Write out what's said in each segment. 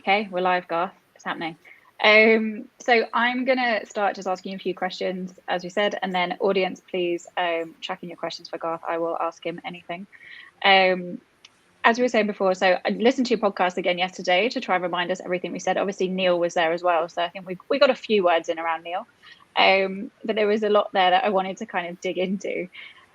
Okay, we're live, Garth. It's happening. So I'm going to start just asking you a few questions, as we said, and then audience, please chuck in your questions for Garth. I will ask him anything. As we were saying before, so I listened to your podcast again yesterday to try and remind us everything we said. Obviously, Neil was there as well, so I think we got a few words in around Neil. But there was a lot there that I wanted to kind of dig into.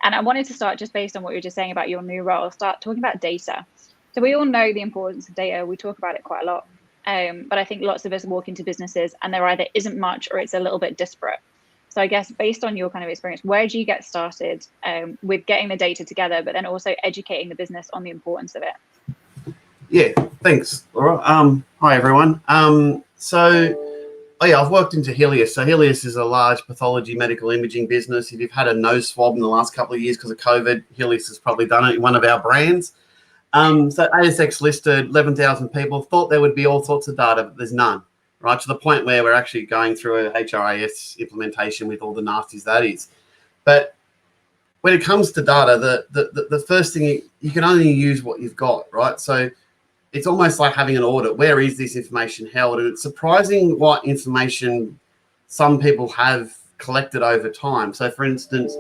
And I wanted to start just based on what you were just saying about your new role, start talking about data. So we all know the importance of data. We talk about it quite a lot. But I think lots of us walk into businesses and there either isn't much or it's a little bit disparate. So I guess based on your kind of experience, where do you get started with getting the data together, but then also educating the business on the importance of it? Yeah, thanks, Laura. Hi, everyone. I've worked into Helios. So Helios is a large pathology medical imaging business. If you've had a nose swab in the last couple of years because of COVID, Helios has probably done it in one of our brands. So ASX listed, 11,000 people, thought there would be all sorts of data, but there's none, right? To the point where we're actually going through a HRIS implementation with all the nasties that is. But when it comes to data, the first thing, you can only use what you've got, right? So it's almost like having an audit. Where is this information held? And it's surprising what information some people have collected over time. So for instance,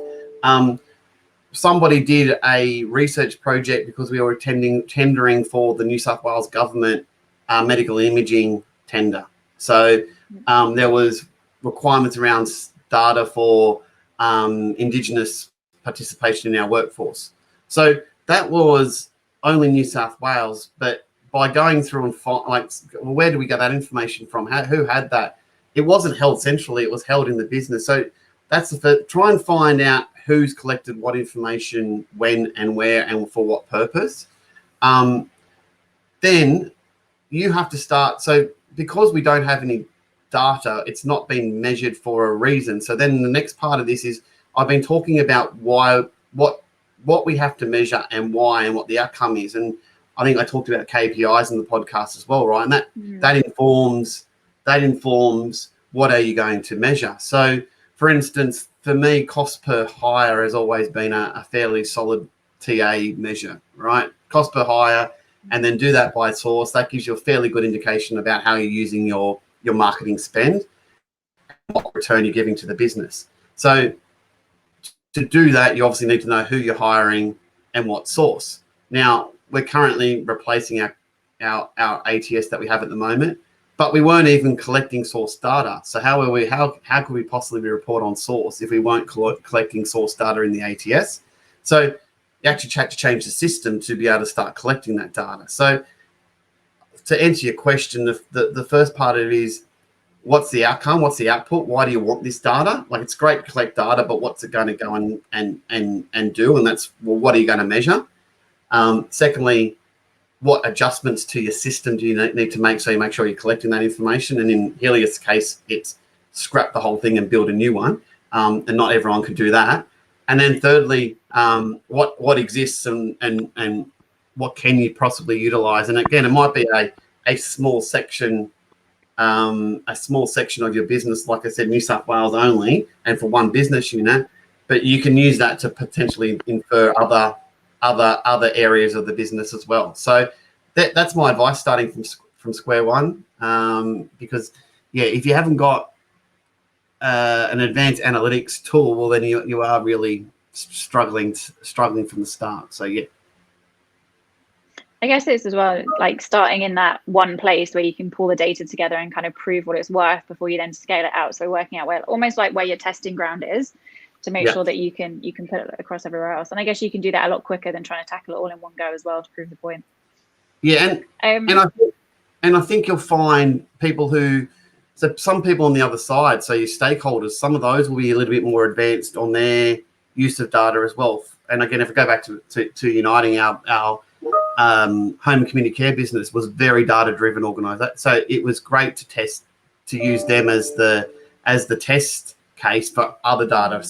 somebody did a research project because we were tendering for the New South Wales government medical imaging tender. So there was requirements around data for Indigenous participation in our workforce. So that was only New South Wales, but by going through and where do we get that information from? Who had that? It wasn't held centrally, it was held in the business. So that's the first. Try and find out who's collected what information, when and where and for what purpose. Then you have to start. So because we don't have any data, it's not been measured for a reason. So then the next part of this is I've been talking about what we have to measure and why and what the outcome is. And I think I talked about KPIs in the podcast as well, right? And that informs what are you going to measure. So for instance, for me, cost per hire has always been a fairly solid TA measure, right? Cost per hire, and then do that by source. That gives you a fairly good indication about how you're using your marketing spend, what return you're giving to the business. So to do that, you obviously need to know who you're hiring and what source. Now, we're currently replacing our ATS that we have at the moment, but we weren't even collecting source data. So how could we possibly report on source if we weren't collecting source data in the ATS? So you actually had to change the system to be able to start collecting that data. So to answer your question, the first part of it is, what's the outcome? What's the output? Why do you want this data? Like, it's great to collect data, but what's it going to go and do? And that's, well, what are you going to measure? Secondly, what adjustments to your system do you need to make so you make sure you're collecting that information? And in Helios' case, it's scrap the whole thing and build a new one. And not everyone can do that. And then thirdly, what exists and what can you possibly utilize? And again, it might be a small section of your business, like I said, New South Wales only, and for one business unit, but you can use that to potentially infer other areas of the business as well. So that's my advice, starting from square one, because if you haven't got an advanced analytics tool, well, then you are really struggling from the start. So I guess it's as well like starting in that one place where you can pull the data together and kind of prove what it's worth before you then scale it out. So working out where your testing ground is, to make sure that you can put it across everywhere else. And I guess you can do that a lot quicker than trying to tackle it all in one go as well to prove the point. Yeah, and I think you'll find some people on the other side, so your stakeholders, some of those will be a little bit more advanced on their use of data as well. And again, if we go back to Uniting, our home and community care business was very data-driven organisation. So it was great to use them as the test case for other data.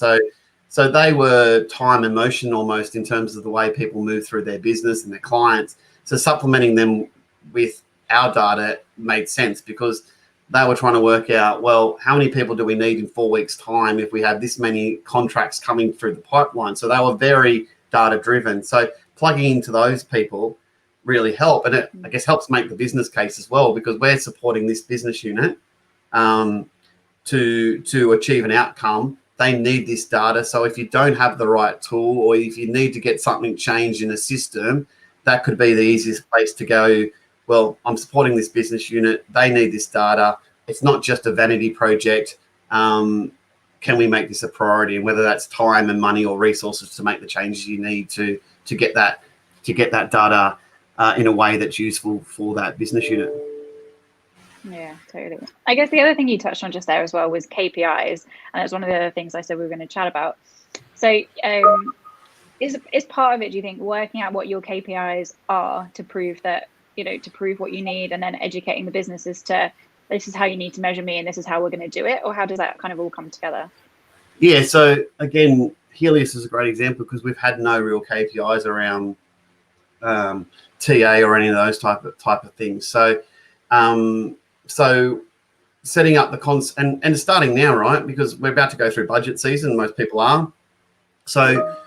So they were time and motion almost in terms of the way people move through their business and their clients. So supplementing them with our data made sense because they were trying to work out, well, how many people do we need in 4 weeks' time if we have this many contracts coming through the pipeline? So they were very data driven. So plugging into those people really help. And it, I guess, helps make the business case as well, because we're supporting this business unit to achieve an outcome. They need this data. So if you don't have the right tool, or if you need to get something changed in a system, that could be the easiest place to go. Well, I'm supporting this business unit. They need this data. It's not just a vanity project. Can we make this a priority? And whether that's time and money or resources to make the changes you need to get that data in a way that's useful for that business unit. Yeah, totally. I guess the other thing you touched on just there as well was KPIs, and that's one of the other things I said we were going to chat about. So is part of it, do you think, working out what your KPIs are to prove that, to prove what you need, and then educating the businesses to, this is how you need to measure me and this is how we're going to do it? Or how does that kind of all come together? Yeah, so again, Helios is a great example because we've had no real KPIs around TA or any of those type of things. So so setting up the and starting now, right? Because we're about to go through budget season, most people are. So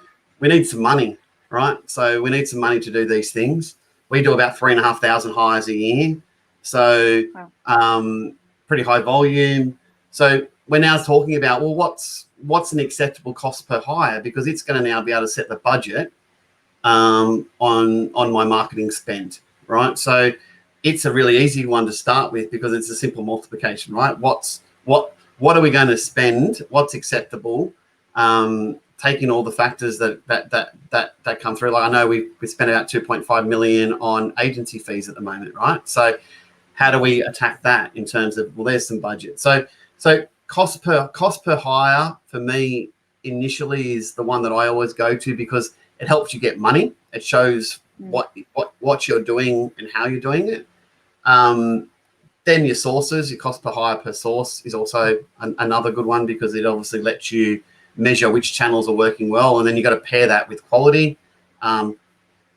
we need some money, right? So we need some money to do these things. We do about 3,500 hires a year. So pretty high volume. So we're now talking about, well, what's an acceptable cost per hire? Because it's going to now be able to set the budget on my marketing spend, right? So it's a really easy one to start with because it's a simple multiplication, right? What are we going to spend? What's acceptable? Taking all the factors that come through. Like I know we spent about 2.5 million on agency fees at the moment, right? So how do we attack that in terms of, well, there's some budget. So cost per hire for me initially is the one that I always go to because it helps you get money. It shows what you're doing and how you're doing it. Then your sources, your cost per hire per source is also another good one because it obviously lets you measure which channels are working well. And then you got to pair that with quality.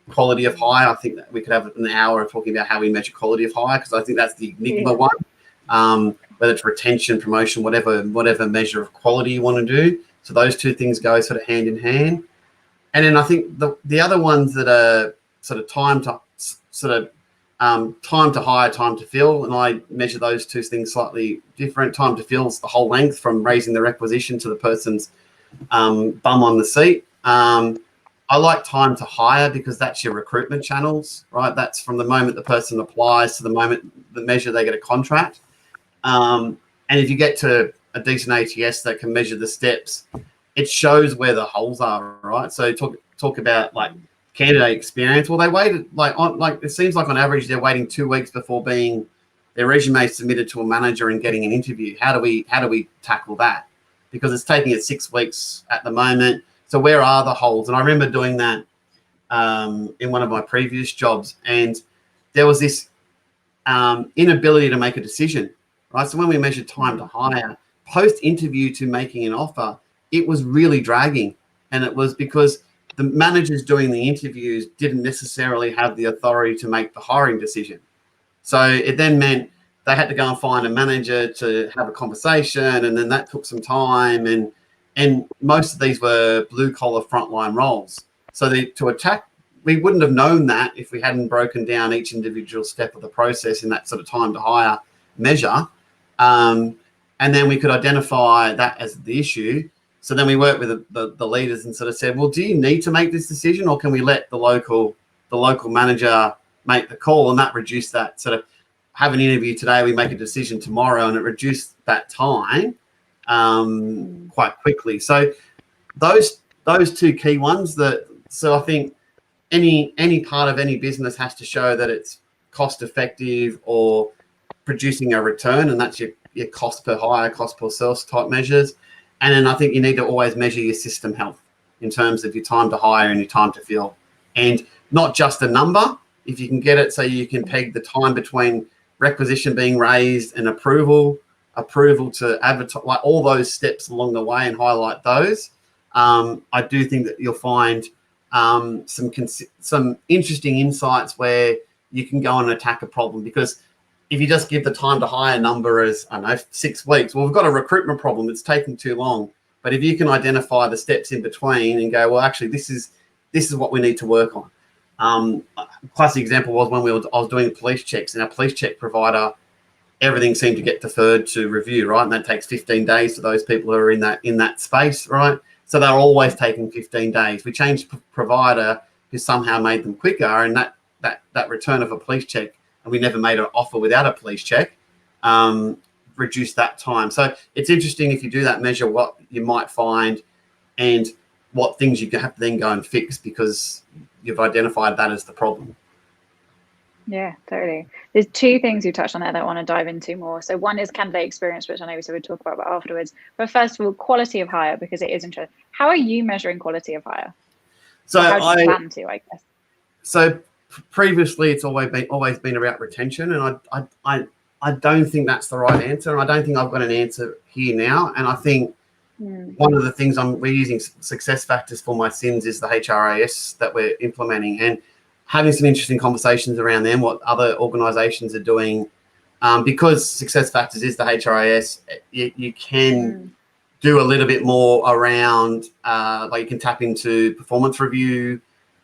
Quality of hire, I think that we could have an hour of talking about how we measure quality of hire because I think that's the enigma one. Whether it's retention, promotion, whatever measure of quality you want to do. So those two things go sort of hand in hand. And then I think the other ones that are sort of time to hire, time to fill, and I measure those two things slightly different. Time to fill is the whole length from raising the requisition to the person's bum on the seat. I like time to hire because that's your recruitment channels, right? That's from the moment the person applies to the moment the measure they get a contract. And if you get to a decent ATS that can measure the steps, it shows where the holes are, right? So talk about like candidate experience. Well, they waited it seems like on average they're waiting 2 weeks before being their resume submitted to a manager and getting an interview. How do we tackle that? Because it's taking it 6 weeks at the moment. So where are the holes? And I remember doing that in one of my previous jobs, and there was this inability to make a decision, right? So when we measured time to hire, post-interview to making an offer, it was really dragging. And it was because the managers doing the interviews didn't necessarily have the authority to make the hiring decision. So it then meant they had to go and find a manager to have a conversation, and then that took some time. And most of these were blue-collar frontline roles. So to attack, we wouldn't have known that if we hadn't broken down each individual step of the process in that sort of time to hire measure. And then we could identify that as the issue. So then we worked with the leaders and sort of said, well, do you need to make this decision, or can we let the local manager make the call? And that reduced that sort of have an interview today, we make a decision tomorrow, and it reduced that time quite quickly. So those two key ones so I think any part of any business has to show that it's cost effective or producing a return, and that's your cost per hire, cost per sales type measures. And then I think you need to always measure your system health in terms of your time to hire and your time to fill, and not just a number. If you can get it so you can peg the time between requisition being raised and approval to advertise, like all those steps along the way, and highlight those. I do think that you'll find some interesting insights where you can go and attack a problem. Because if you just give the time to hire number as, I don't know, 6 weeks, well, we've got a recruitment problem. It's taking too long. But if you can identify the steps in between and go, well, actually, this is what we need to work on. Classic example was when I was doing police checks, and our police check provider, everything seemed to get deferred to review, right? And that takes 15 days for those people who are in that space, right? So they're always taking 15 days. We changed provider, who somehow made them quicker, and that return of a police check, and we never made an offer without a police check, reduced that time. So it's interesting if you do that measure what you might find and what things you have to then go and fix because you've identified that as the problem. Yeah, totally. There's two things you touched on there that I want to dive into more. So one is candidate experience, which I know we said we'd talk about afterwards. But first of all, quality of hire, because it is interesting. How are you measuring quality of hire? So how do you plan to, I guess? So previously, it's always been about retention, and I don't think that's the right answer, and I don't think I've got an answer here now. And I think one of the things we're using success factors for my SIMs is the HRIS that we're implementing, and having some interesting conversations around them, what other organisations are doing, because success factors is the HRIS. You can do a little bit more around, like you can tap into performance review,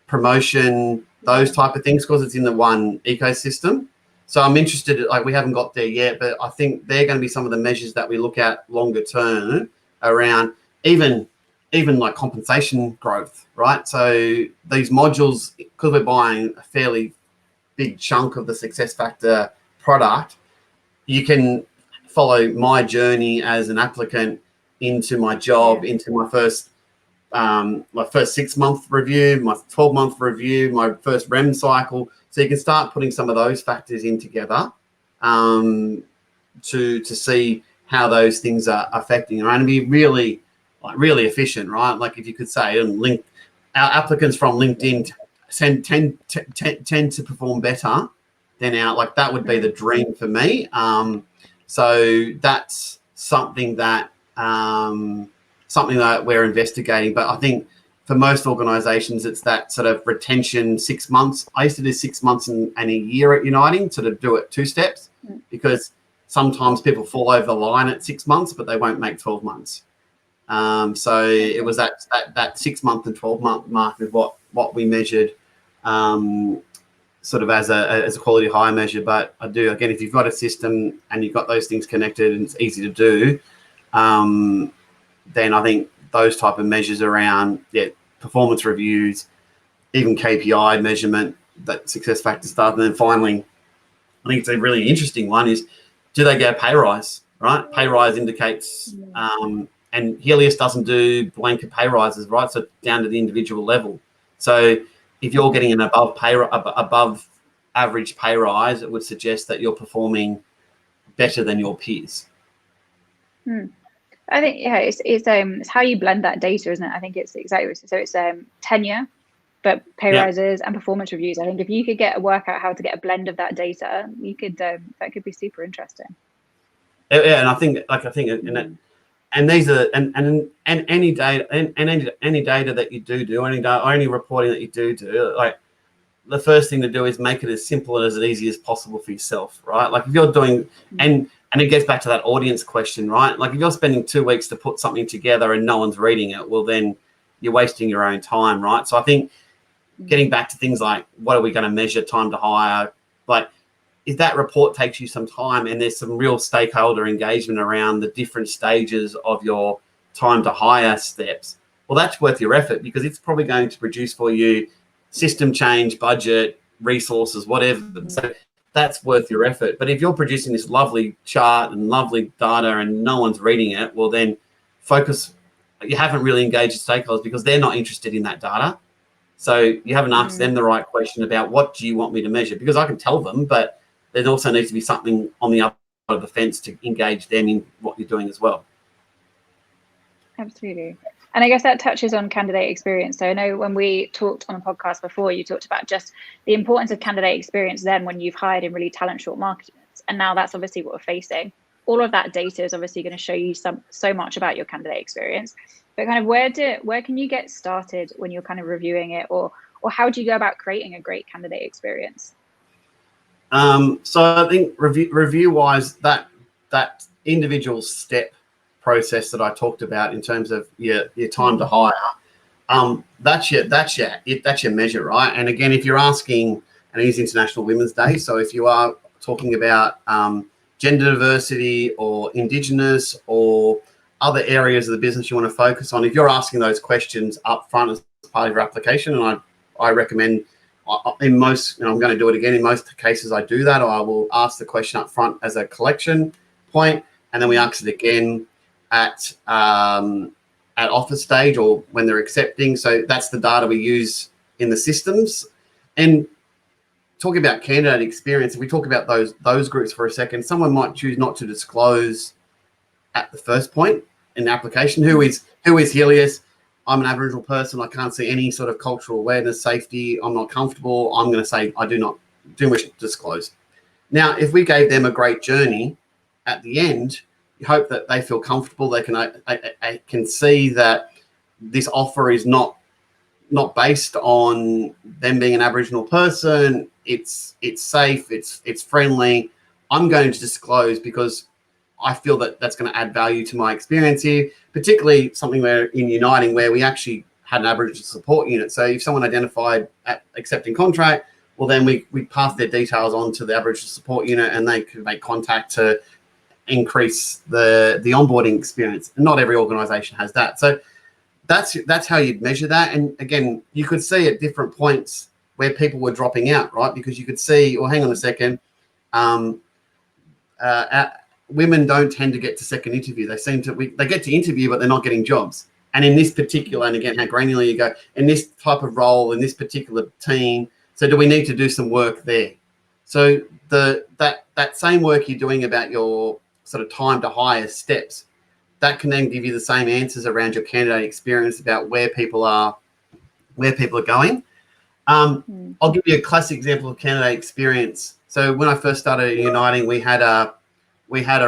promotion, those type of things, because it's in the one ecosystem. So I'm interested, like we haven't got there yet, but I think they're going to be some of the measures that we look at longer term around even like compensation growth, right? So these modules, because we're buying a fairly big chunk of the success factor product, you can follow my journey as an applicant into my job, into my first 6-month review, my 12-month review, my first REM cycle. So you can start putting some of those factors in together to see how those things are affecting, right? And be really efficient, right? Like if you could say, our applicants from LinkedIn tend to perform better than that would be the dream for me. So that's something that we're investigating. But I think for most organisations, it's that sort of retention 6 months. I used to do 6 months and a year at Uniting, sort of do it 2 steps, because sometimes people fall over the line at 6 months, but they won't make 12 months. So it was that 6 month and 12-month mark is what we measured, sort of as a quality hire measure. But I do, again, if you've got a system and you've got those things connected and it's easy to do, then I think those type of measures around performance reviews, even KPI measurement, that success factor stuff. And then finally, I think it's a really interesting one is, do they get a pay rise, right? Pay rise indicates, and Helios doesn't do blanket pay rises, right? So down to the individual level. So if you're getting an above average pay rise, it would suggest that you're performing better than your peers. I think it's how you blend that data, isn't it? I think it's exactly so. It's tenure, but pay rises and performance reviews. I think if you could work out how to get a blend of that data, you could that could be super interesting. Yeah, and I think and these are and any data and any data that you do any reporting that you do, like the first thing to do is make it as simple and as easy as possible for yourself, right? Like if you're doing and it gets back to that audience question, right? Like if you're spending 2 weeks to put something together and no one's reading it, well, then you're wasting your own time, right? So I think getting back to things like what are we going to measure time to hire, like if that report takes you some time and there's some real stakeholder engagement around the different stages of your time to hire steps, well, that's worth your effort because it's probably going to produce for you system change, budget, resources, whatever. So that's worth your effort. But if you're producing this lovely chart and lovely data and no one's reading it, well, then focus. You haven't really engaged stakeholders because they're not interested in that data. So you haven't asked them the right question about what do you want me to measure? Because I can tell them, but there also needs to be something on the other side of the fence to engage them in what you're doing as well. Absolutely. And I guess that touches on candidate experience. So I know when we talked on a podcast before, you talked about just the importance of candidate experience then when you've hired in really talent short markets. And now that's obviously what we're facing. All of that data is obviously going to show you so much about your candidate experience. But kind of where can you get started when you're kind of reviewing it, or how do you go about creating a great candidate experience? So I think review-wise, that individual step process that I talked about in terms of your time to hire, That's your measure, right? And again, if you're asking, and it is International Women's Day, so if you are talking about gender diversity or Indigenous or other areas of the business you want to focus on, if you're asking those questions up front as part of your application, and I recommend in most, I'm going to do it again, in most cases I do that, or I will ask the question up front as a collection point, and then we ask it again at offer stage or when they're accepting. So that's the data we use in the systems. And talking about candidate experience, if we talk about those groups for a second, someone might choose not to disclose at the first point in the application who is Helios. I'm an Aboriginal person. I can't see any sort of cultural awareness, safety. I'm not comfortable. I'm going to say I do wish to disclose. Now, if we gave them a great journey at the end, you hope that they feel comfortable. They can see that this offer is not based on them being an Aboriginal person. It's safe. It's friendly. I'm going to disclose because I feel that that's going to add value to my experience here, particularly something where in Uniting where we actually had an Aboriginal support unit. So if someone identified at accepting contract, well, then we pass their details on to the Aboriginal support unit and they could make contact to increase the onboarding experience. And not every organisation has that. So that's how you'd measure that. And again, you could see at different points where people were dropping out, right? Because you could see, well, hang on a second, women don't tend to get to second interview. They get to interview, but they're not getting jobs. And in this particular, and again, how granular you go, in this type of role, in this particular team, so do we need to do some work there? So that same work you're doing about your sort of time to hire steps, that can then give you the same answers around your candidate experience about where people are going. I'll give you a classic example of candidate experience. So when I first started at Uniting, we had a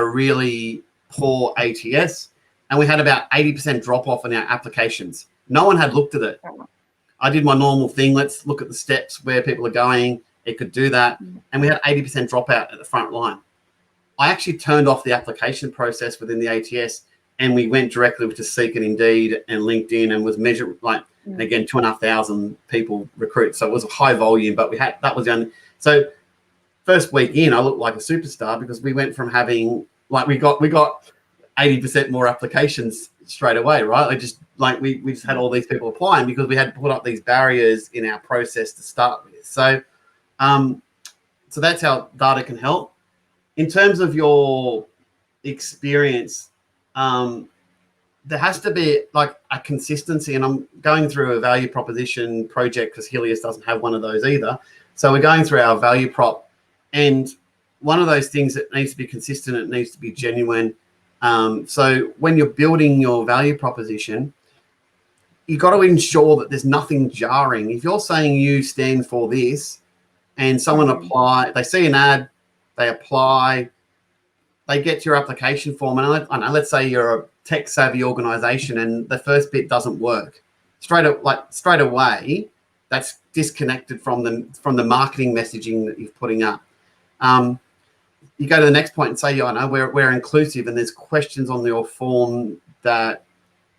really poor ATS, and we had about 80% drop off in our applications. No one had looked at it. I did my normal thing. Let's look at the steps where people are going. It could do that. And we had 80% dropout at the front line. I actually turned off the application process within the ATS, and we went directly to Seek and Indeed and LinkedIn and was measured and again, 2,500 people recruited. So it was a high volume, but that was the only. So first week in, I looked like a superstar because we went from having we got 80% more applications straight away, right? We just had all these people applying because we had to put up these barriers in our process to start with. So so that's how data can help. In terms of your experience, there has to be like a consistency, and I'm going through a value proposition project because Helios doesn't have one of those either. So we're going through our value prop, and one of those things that needs to be consistent, it needs to be genuine. So when you're building your value proposition, you've got to ensure that there's nothing jarring. If you're saying you stand for this and someone they see an ad, they apply, they get to your application form, and I don't know, let's say you're a tech savvy organization and the first bit doesn't work. Straight away, that's disconnected from the marketing messaging that you're putting up. You go to the next point and say, I know we're inclusive, and there's questions on your form that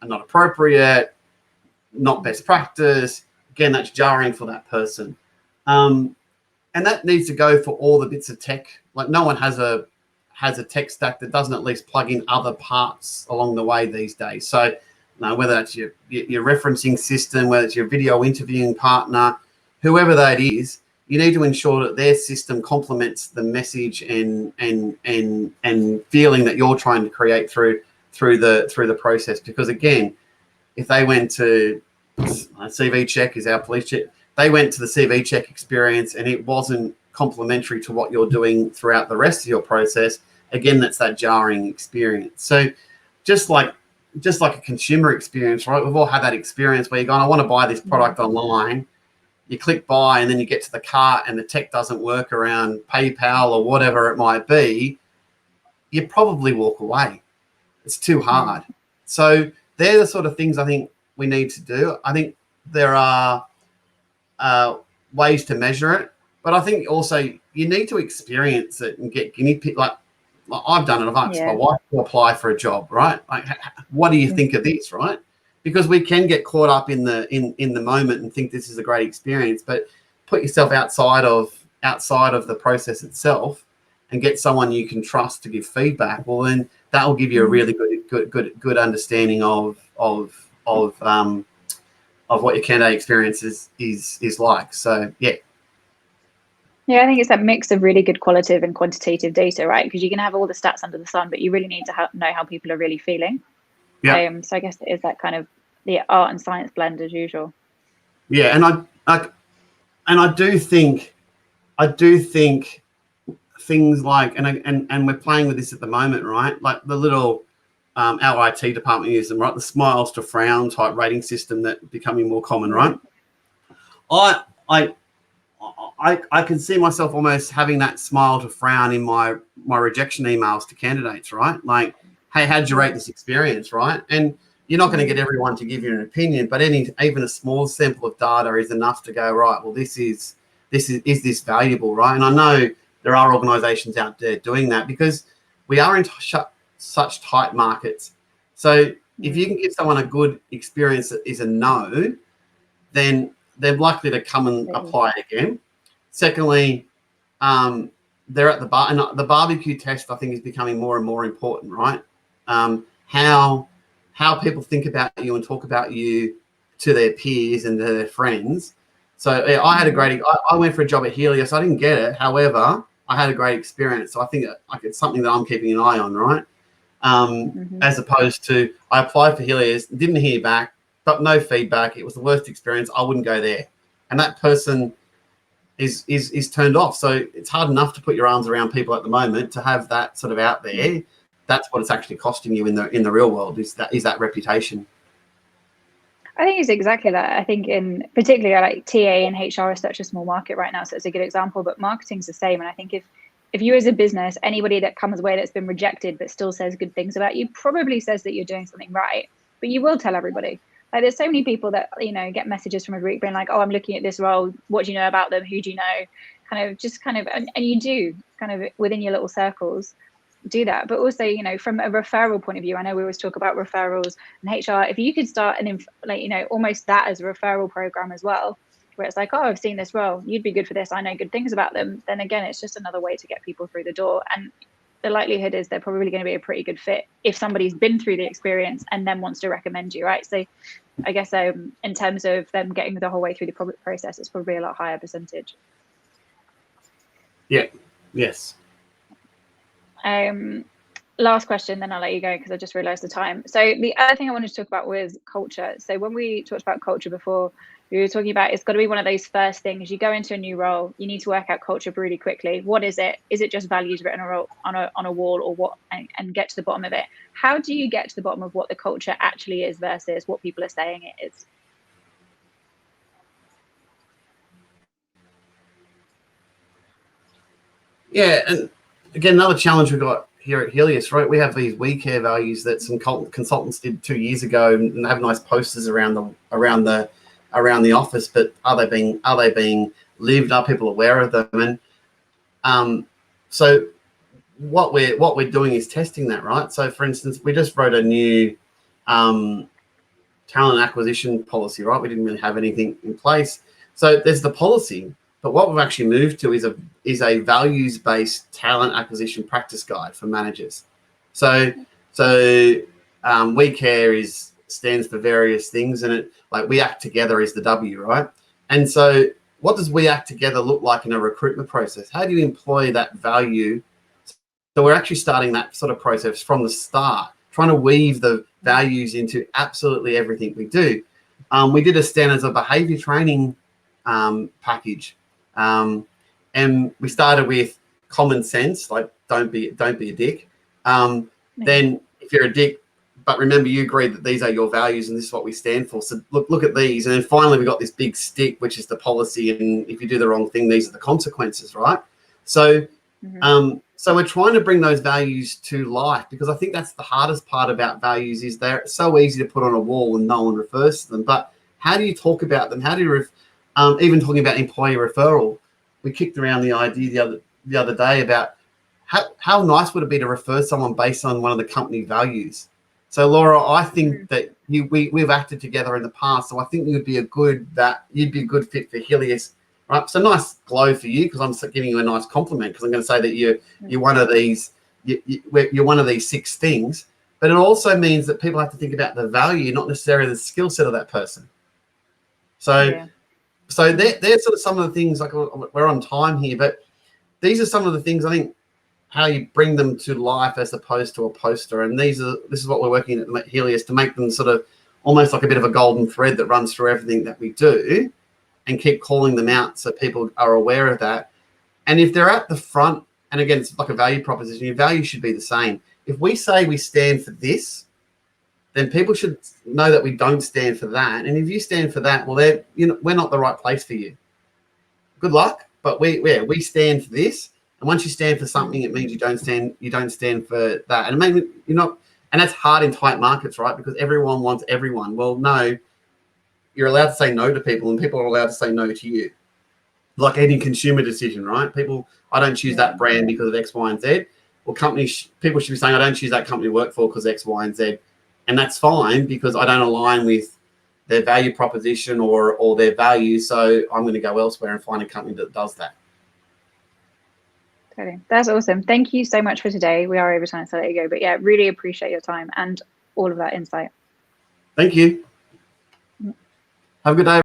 are not appropriate, not best practice. Again, that's jarring for that person. And that needs to go for all the bits of tech. Like no one has a tech stack that doesn't at least plug in other parts along the way these days. So whether that's your referencing system, whether it's your video interviewing partner, whoever that is, you need to ensure that their system complements the message and feeling that you're trying to create through the process. Because again, if they went to CV check is our police check, they went to the CV check experience and it wasn't complementary to what you're doing throughout the rest of your process, again, that's that jarring experience. So just like a consumer experience, right? We've all had that experience where you're going, I want to buy this product online. You click buy and then you get to the cart and the tech doesn't work around PayPal or whatever it might be. You probably walk away. It's too hard. So they're the sort of things I think we need to do. I think there are ways to measure it, but I think also you need to experience it and get guinea pig. Like I've done it. I've asked my wife to apply for a job, right? Like, what do you think of this, right? because we can get caught up in the moment and think this is a great experience, but put yourself outside of the process itself and get someone you can trust to give feedback. Well, then that will give you a really good understanding of what your candidate experience is like. So yeah. Yeah, I think it's that mix of really good qualitative and quantitative data, right? Because you can have all the stats under the sun, but you really need to know how people are really feeling. Yeah. So I guess it is that kind of the art and science blend as usual. Yeah, and I do think things like, and we're playing with this at the moment, right? Like the little our IT department uses them, right? The smiles to frown type rating system that becoming more common, right? I can see myself almost having that smile to frown in my rejection emails to candidates, right? Like, hey, how'd you rate this experience, right? And you're not going to get everyone to give you an opinion, but even a small sample of data is enough to go, right, well, is this valuable, right? And I know there are organizations out there doing that because we are in such tight markets. So if you can give someone a good experience that is a no, then they're likely to come and apply again. Secondly, they're at the bar, and the barbecue test, I think, is becoming more and more important, right? How people think about you and talk about you to their peers and to their friends. So yeah, I went for a job at Helios. I didn't get it. However, I had a great experience. So I think it's something that I'm keeping an eye on, right? As opposed to I applied for Helios, didn't hear back, got no feedback. It was the worst experience. I wouldn't go there. And that person is turned off. So it's hard enough to put your arms around people at the moment. To have that sort of out there, that's what it's actually costing you in the real world, is that reputation. I think it's exactly that. I think in particular, like TA and HR is such a small market right now, so it's a good example, but marketing's the same. And I think if you as a business, anybody that comes away that's been rejected but still says good things about you, probably says that you're doing something right, but you will tell everybody. Like there's so many people that, get messages from a group being like, oh, I'm looking at this role. What do you know about them? Who do you know? And you do kind of within your little circles do that. But also, from a referral point of view, I know we always talk about referrals and HR. If you could start almost that as a referral program as well, where it's like, oh, I've seen this role, you'd be good for this, I know good things about them, then again, it's just another way to get people through the door. And the likelihood is they're probably going to be a pretty good fit if somebody's been through the experience and then wants to recommend you, right? So I guess in terms of them getting the whole way through the process, it's probably a lot higher percentage. Yeah. Yes. Last question, then I'll let you go because I just realized the time. So the other thing I wanted to talk about was culture. So when we talked about culture before, we were talking about it's got to be one of those first things. You go into a new role, you need to work out culture really quickly. What is it? Is it just values written on a wall, or what? And get to the bottom of it. How do you get to the bottom of what the culture actually is versus what people are saying it is? Yeah, and again, another challenge we've got here at Helios, right? We have these we care values that some consultants did 2 years ago, and have nice posters around the office. But are they being lived? Are people aware of them? And so what we're doing is testing that, right? So for instance, we just wrote a new talent acquisition policy, right? We didn't really have anything in place. So there's the policy, but what we've actually moved to is a values-based talent acquisition practice guide for managers. So we care stands for various things, and it, like, we act together is the W, right? And so what does we act together look like in a recruitment process? How do you employ that value? So we're actually starting that sort of process from the start, trying to weave the values into absolutely everything we do. We did a standards of behavior training package, and we started with common sense, like don't be a dick. Then if you're a dick, but remember you agreed that these are your values and this is what we stand for. So look at these, and then finally we got this big stick, which is the policy. And if you do the wrong thing, these are the consequences, right? So. So we're trying to bring those values to life, because I think that's the hardest part about values, is they're so easy to put on a wall and no one refers to them. But how do you talk about them? How do you, even talking about employee referral, we kicked around the idea the other day about how nice would it be to refer someone based on one of the company values. So Laura, I think that we've acted together in the past, so I think you'd be a good fit for Helios, right? So nice glow for you, because I'm giving you a nice compliment, because I'm going to say that you're one of these you're one of these 6 things, but it also means that people have to think about the value, not necessarily the skill set of that person. So they're sort of some of the things, like we're on time here, but these are some of the things I think, how you bring them to life as opposed to a poster. And this is what we're working at Helios, to make them sort of almost like a bit of a golden thread that runs through everything that we do, and keep calling them out so people are aware of that. And if they're at the front, and again, it's like a value proposition, your value should be the same. If we say we stand for this, then people should know that we don't stand for that. And if you stand for that, well, we're not the right place for you. Good luck, but we stand for this. And once you stand for something, it means you don't stand for that. And maybe you're not, and that's hard in tight markets, right? Because everyone wants everyone. Well, no, you're allowed to say no to people, and people are allowed to say no to you. Like any consumer decision, right? I don't choose that brand because of X, Y, and Z. Well, people should be saying, I don't choose that company to work for because X, Y, and Z. And that's fine, because I don't align with their value proposition or their values. So I'm going to go elsewhere and find a company that does that. Totally. That's awesome. Thank you so much for today. We are over time, so I'll let you go. But yeah, really appreciate your time and all of that insight. Thank you. Have a good day.